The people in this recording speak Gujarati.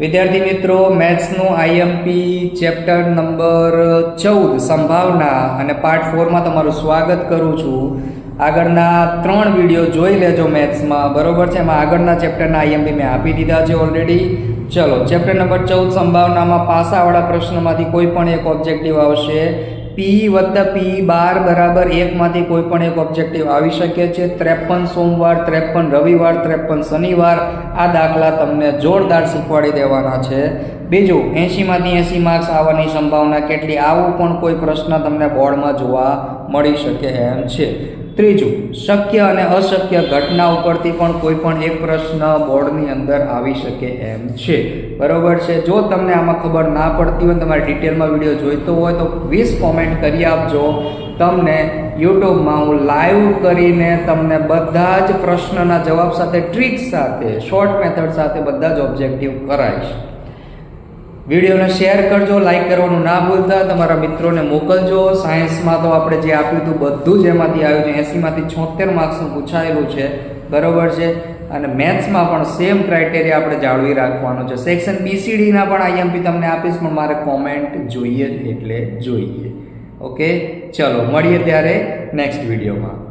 વિદ્યાર્થી મિત્રો, મેથ્સનું આઈએમપી ચેપ્ટર નંબર 14 સંભાવના અને પાર્ટ 4 માં તમારું સ્વાગત કરું છું. આગળના 3 વિડીયો જોઈ લેજો મેથ્સમાં, બરોબર છે. એમાં આગળના ચેપ્ટરના આઈએમપી મેં આપી દીધા છે ઓલરેડી. ચલો, ચેપ્ટર નંબર 14 સંભાવનામાં પાસાવાળા પ્રશ્નમાંથી કોઈ પણ એક ઓબ્જેક્ટિવ આવશે. P + P બાર બરાબર 1 માંથી કોઈ પણ એક ઓબ્જેક્ટિવ આવી શકે છે. 53 સોમવાર, 53 રવિવાર, 53 શનિવાર, આ દાખલા તમને જોરદાર શીખવાડી દેવાના છે. બીજું, 80 માંથી 80 માર્ક્સ આવવાની સંભાવના કેટલી, આવું પણ કોઈ પ્રશ્ન તમને બોર્ડમાં જોવા મળી શકે એમ છે. ત્રીજું, શક્ય અને અશક્ય ઘટના ઉપરથી પણ કોઈ પણ એક પ્રશ્ન બોર્ડની અંદર આવી શકે એમ છે, બરોબર છે. જો તમને આમાં ખબર ના પડતી હોય, તમારે ડિટેલમાં વિડીયો જોઈતો હોય તો 20 કોમેન્ટ કરી આપજો. તમને યુટ્યુબમાં હું લાઈવ કરીને તમને બધા જ પ્રશ્નના જવાબ સાથે, ટ્રિક્સ સાથે, શોર્ટ મેથડ સાથે બધા જ ઓબ્જેક્ટિવ કરાવીશ. વિડીયોને શેર કરજો, લાઈક કરવાનું ના ભૂલતા, તમારા મિત્રોને મોકલજો. સાયન્સમાં તો આપણે જે આપ્યું હતું બધું જ એમાંથી આવ્યું છે. 80 માંથી 76 માર્ક્સનું પૂછાયેલું છે, બરોબર છે. અને મેથ્સમાં પણ સેમ ક્રાઇટેરિયા આપણે જાળવી રાખવાનો છે. સેક્શન BCDના પણ આઈએમપી તમને આપીશ, પણ મારે કોમેન્ટ જોઈએ જ એટલે જોઈએ. ઓકે, ચલો મળીએ ત્યારે નેક્સ્ટ વિડીયોમાં.